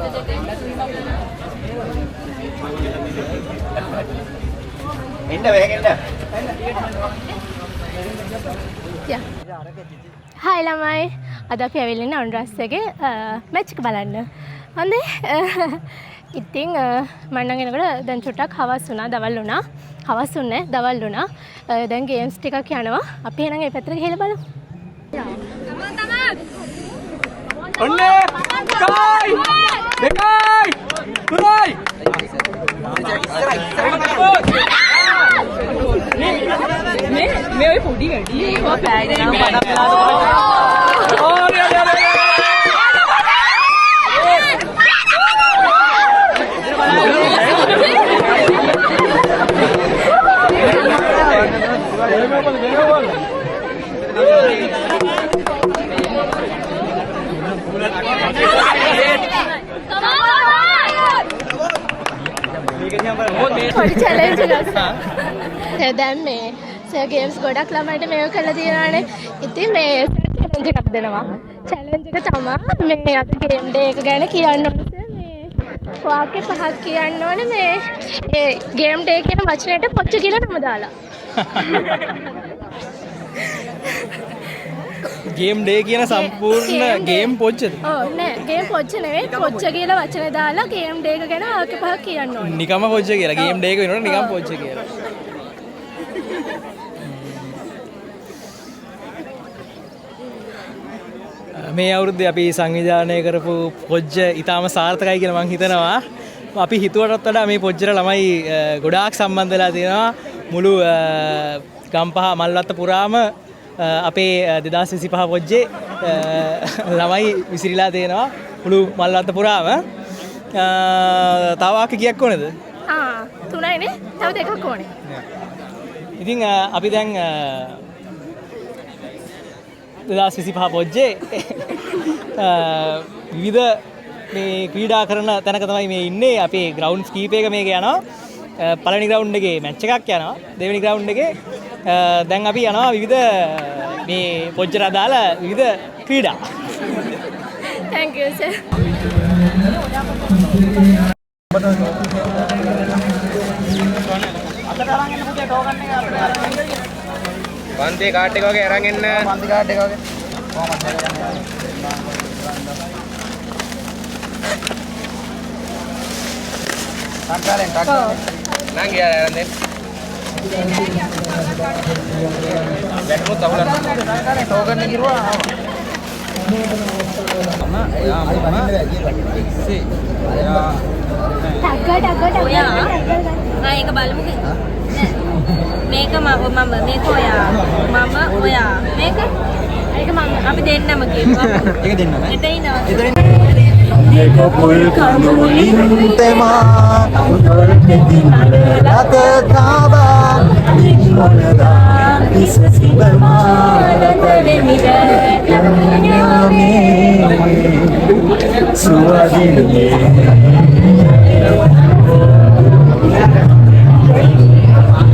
Hi ළමයි. අද අපි ඇවිල්ලා ඉන්නේ අනුරාධපුරයේ මැච් එක බලන්න. හොඳේ. ඉතින් මම නම් එනකොට දැන් චුට්ටක් හවස් වුණා, දවල් වුණා. හවස් වුණේ දවල් වුණා. දැන් ගේම්ස් ටිකක් යනවා. අපි එහෙනම් ඒ පැත්තට ගිහලා බලමු. ඔන්නේ! එකයි! දෙකයි! තුනයි! මේ ඔය පොඩි වැඩි ඒව පෑගෙන නම් පොඩි චැලෙන්ජ් එකක්. දැන් මේ සර් ගේම්ස් ගොඩක් ළමයිට මේව කරලා තියෙනවානේ. ඉතින් මේ චැලෙන්ජ් එකක් දෙනවා. චැලෙන්ජ් එක තමයි මේ අද ගේම් ඩේ එක ගැන කියන්න ඕනේ. මේ වාක්‍ය පහක් කියන්න ඕනේ. මේ ඒ ගේම් ඩේ කියන වචනයට පොච්ච කියලා නම දාලා. ගේම් ඩේ කියන සම්පූර්ණ ගේම් පොච්චද? ඔව් නෑ ගේම් පොච්ච නෙවෙයි පොච්ච කියලා වචනේ දාලා ගේම් ඩේ එක ගැන වාක්‍ය පහක් කියන්න ඕනේ. නිකම්ම පොච්ච කියලා. ගේම් ඩේ එක වෙනකොට නිකම් පොච්ච කියලා. මේ අවුරුද්දේ අපි සංවිධානය කරපු පොජ්ජ ඉතාම සාර්ථකයි කියලා මම හිතනවා. අපි හිතුවටත් වඩා මේ පොජ්ජට ළමයි ගොඩාක් සම්බන්ධ වෙලා තියෙනවා. මුළු ගම්පහ මල්වත්ත පුරාම අපේ 2025 පොජ්ජේ ළමයි විසිරීලා තියෙනවා. මුළු මල්වත්ත පුරාම. තව වාක්‍ය කීයක් ඕනේද? 3යිනේ. තව දෙකක් ඕනේ. ඉතින් අපි දැන් 2025 පොජ්ජේ විවිධ මේ ක්‍රීඩා කරන තැනක තමයි මේ ඉන්නේ. අපේ ග්‍රවුන්ඩ්ස් කීපයක මේක යනවා. පළවෙනි ග්‍රවුන්ඩ් එකේ මැච් එකක් යනවා. දෙවෙනි ග්‍රවුන්ඩ් එකේ දැන් අපි යනවා විවිධ මේ පොජ්ජට අදාළ විවිධ ක්‍රීඩා. Thank you sir. පන්තියේ කාඩ් එක වගේ අරන් එන්න. පන්ති කාඩ් එක වගේ. ටක්කාලෙන් නං ගියා අරන් දෙන්න. වැටුනොත් අවුලක් නැහැ. ටක්කාලෙන් ටෝකන් එක කිරුවා ආවා. ඒක බලමුකෝ. මේක මම මේක ඔයා මම ඔයා මේක ඒක මම අපි දෙන්නම කියනවා. ඒක දෙන්නම. එතන ඉන්නවා. මේක පුල් කඳුලින් තෙමා උඩරටි නලත තාවා නිමනදා ඉස්සසිබමා රතනේ මිද යන්නේ සුවදිනේ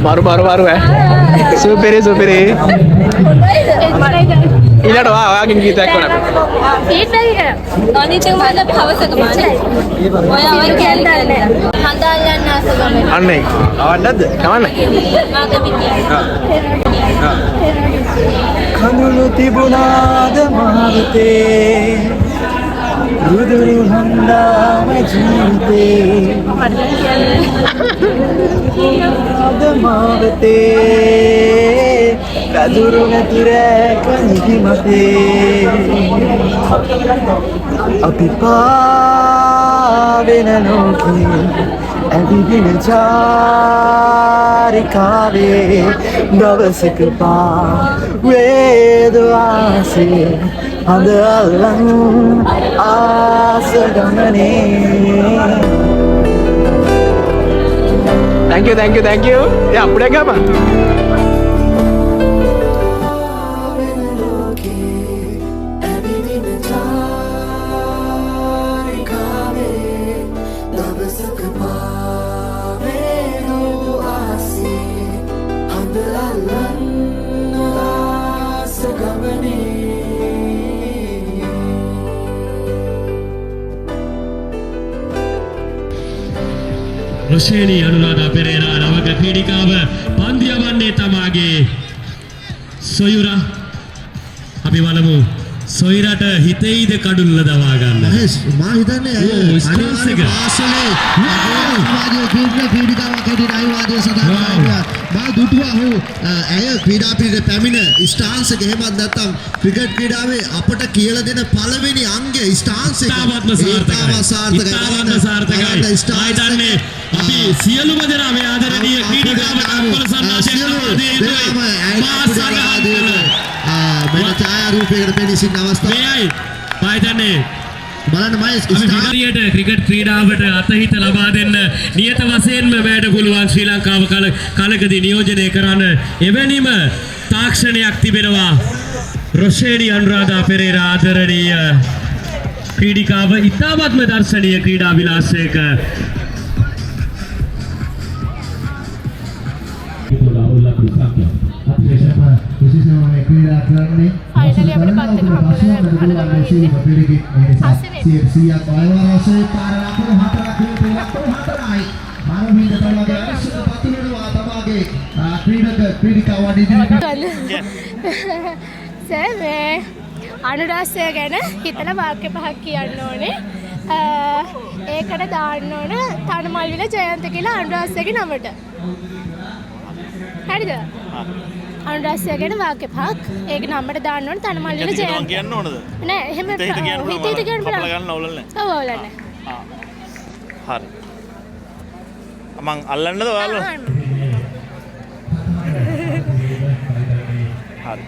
baru supere ඊළඟට ඔයාගෙන් ගීතයක් වුණා අනිත් එක මම හවසක මානේ ඔයා ඔය කැලේ හඳාල් යන්න ආස ගමන අන්නේ අවන්නද කවන්න කඳුළු තිබුණාද මාවතේ රුදුරු හඳාම ජීවිතේ මාවතේ කඳුරු නැතුරක නිදිමතේ අපි පාවෙන ලෝකේ ඇවිදින චාරිකාවේ දවසක පා වේද ආසේ හඳ අල්ලන් ආස ගමනේ. thank you ya udah gak apa රොෂේනි Anuradha Perera නවක ක්‍රීඩිකාව පන්දිය වන්නේ තමාගේ සොයුරා අපි බලමු සොයිරට හිතෙයිද කඩුල්ල දවා ගන්න. මා හිතන්නේ ස්ටාන්ස් එක ආසනේ වාදිය ක්‍රීඩිකාවක් හැටියට අයිවාදිය සඳහන් මා දුටුවා හු ඇය ක්‍රීඩා පිළිවෙලට පැමිණ ස්ටාන්ස් එක එහෙමත් නැත්නම් ක්‍රිකට් ක්‍රීඩාවේ අපට කියලා දෙන පළවෙනි අංගය ස්ටාන්ස් එක. ඉතාමත්ම සාර්ථකයි. ආයතන්නේ අපි සියලුම දෙනා මේ ආදරණීය ක්‍රීඩිකාවට අත්පොල සම්මානයක් ලබා දෙන්නේ. මෙන්න ඡායාරූපයකට පෙනී සිටින අවස්ථාව. මේයි ආයතන්නේ බලන්න මහේෂ් ඉස්තාරියට ක්‍රිකට් ක්‍රීඩාවට අතහිත ලබා දෙන්න නියත වශයෙන්ම මෑට පුළුවන් ශ්‍රී ලංකාව කලකදී නියෝජනය කරන්න එවැනිම තාක්ෂණයක් තිබෙනවා රොෂේනි අනුරාධා පෙරේරා ආදරණීය ක්‍රීඩිකාව ඉතාමත්ම දර්ශනීය ක්‍රීඩා විලාසයක Finally අපිට පත් එක හම්බුණා මේ අනුරාධය ගැන හිතලා වාක්‍ය පහක් කියන්න ඕනේ. ඒකට දාන්න ඕන තනමල්විල ජයන්ත කියලා අනුරාධයගේ නමට. හරිද? අනුරාධය ගැන වාක්‍ය පහක් ඒක නමට දාන්න ඕන තනමල්විල ජයන්ත. කියන්න ඕනද? නෑ එහෙම හිත කියන්න බෑ. ගන්න ඕලල් නෑ. ඔව් ඕලල් නෑ. හරි. මං අල්ලන්නද ඔයාලා? හරි.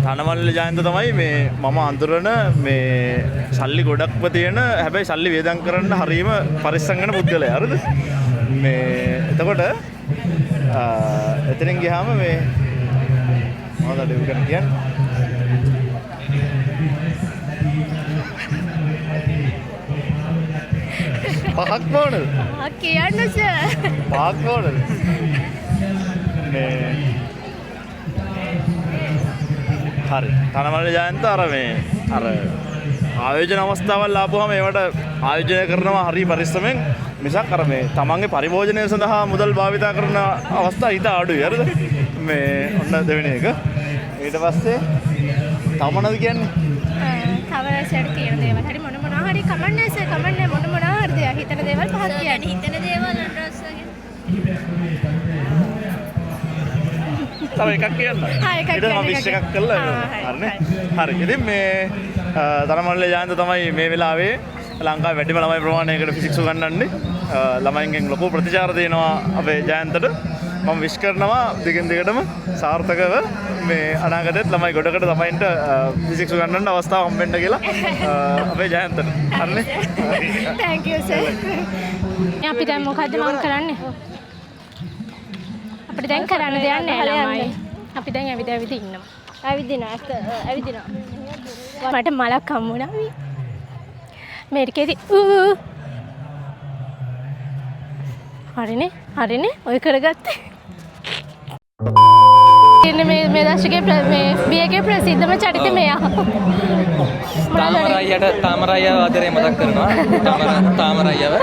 තනමල්ල ජයන්ත තමයි මේ මම අඳුරන මේ සල්ලි ගොඩක්ම තියෙන හැබැයි සල්ලි වේදම් කරන්න හරීම පරිස්සම් කරන පුද්ගලයා. හරිද? මේ එතකොට එතනින් ගියාම මේ මොනවද ඒක කියන්නේ? පහක් මොනද? කියන්න සර්. පහක් මොනද? මේ හරි. තනමල්ල ජයන්ත අර මේ අර ආයෝජන අවස්ථාවල් ආපුවම ඒවට ආයෝජනය කරනවා හරි පරිස්සමෙන් මිසක් අර මේ තමන්ගේ පරිභෝජනය සඳහා මුදල් භාවිතා කරන අවස්ථා ඊට අඩුයි. හරිද? මේ ඔන්න දෙවෙනි එක. ඊට පස්සේ තව මොනවද කියන්නේ? තව රැසයට තියෙන දේවල් හරි මොන මොනවා හරි කමන්නේ සර් කමන්නේ මොන මොනවා හරි හිතන දේවල් පහක් කියන්නේ. හිතන දේවල් අනුරාධගේ තව එකක් කියන්න. එකක් ඊට මම විශ් එකක් කළා. හරිනේ. හරි. ඉතින් මේ තනමල්ල ජයන්ත තමයි මේ වෙලාවේ ලංකාවේ වැඩිම ළමයි ප්‍රමාණයකට ෆිසික්ස් උගන්වන්නේ. ළමයින්ගෙන් ලොකු ප්‍රතිචාර දෙනවා අපේ ජයන්තට. මම විශ් කරනවා දිගින් දිගටම සාර්ථකව මේ අනාගතයේත් ළමයි ගොඩකට ළමයින්ට ෆිසික්ස් උගන්වන්න අවස්ථාව හම්බෙන්න කියලා අපේ ජයන්තට. හරිනේ. Thank you sir. අපි දැන් මොකද්ද මම කරන්නේ? අපිට දැන් කරන්න දෙයක් නැහැ ළමයි. අපි දැන් ඇවිද ඉන්නවා. ඇවිදිනවා. මට මලක් හම්බුණා. මේකේදී හරිනේ ඔය කරගත්තේ. මේ දශකයේ මේ බියගේ ප්‍රසිද්ධම චරිතය මෙයා. තාමරයියව ආදරේ මතක් කරනවා. තාමරයියව.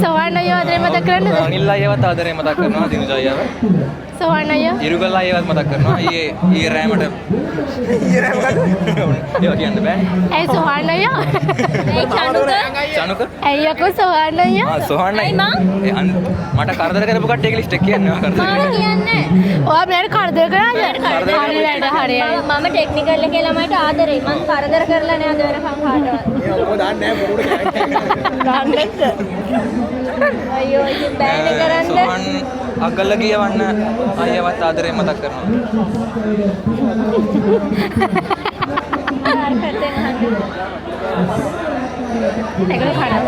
සෝහන් අයියව ආදරේ මතක් කරන්නද? අනිල් අයියවත් ආදරේ මතක් කරනවා. දිනුජ අයියව. සෝහන් අයියා. ඉරුගල් අයියවත් මතක් කරනවා. ඊයේ රෑමට ඒවා කියන්න බෑ. ඒ සෝහන් අයියා. ඒ චනුක. අයියකෝ සෝහන් අයියා. සෝහන් අයියා. මට කරදර කරපු කට්ටියගේ ලිස්ට් එක කියන්න. මම කියන්නේ. ඔයා මට කරදර කරාද? හරියයි. මම ටෙක්නිකල් එකේ ළමයිට ආදරෙයි. මම කරදර කරලා නෑ අද වෙනකම් කාටවත්. ඔබ දාන්නේ නැහැ පොඩ ගන්නත්. අයියෝ ඉතින් බෑනේ කරන්න. සෝහන් අගල කියවන්න අයියවත් ආදරේ මතක් කරනවා. ආර්කටෙන් අහන්න. ඒක කරා.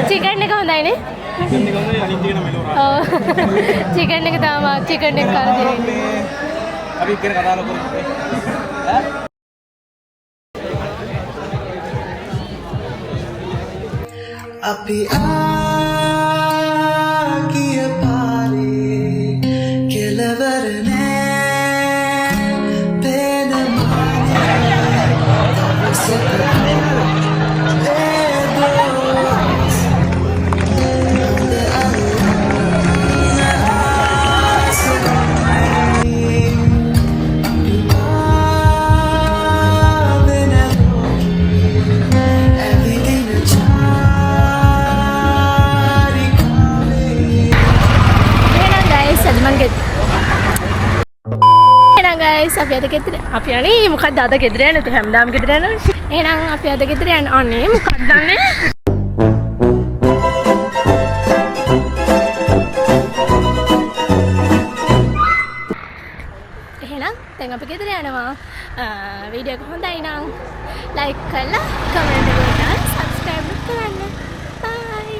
චිකන් එක හොඳයිනේ. ඔව්. චිකන් එක තමයි චිකන් එක කරලා දෙන්නේ. අපි ඉගෙන කතා කරමු. අපි ආගිය පාරේ කෙලවර නෑ පේන මානේ ගයිස් අපි අද ගෙදර අපි යන්නේ මොකක්ද අද ගෙදර යන්නේ තු හැමදාම ගෙදර යනවා එහෙනම් අපි අද ගෙදර යන්නේ අනේ මොකක්ද දන්නේ එහෙනම් දැන් අපි ගෙදර යනවා වීඩියෝ එක හොඳයි නම් ලයික් කරලා කමෙන්ට් කරලා සබ්ස්ක්‍රයිබ් කරන්න බයි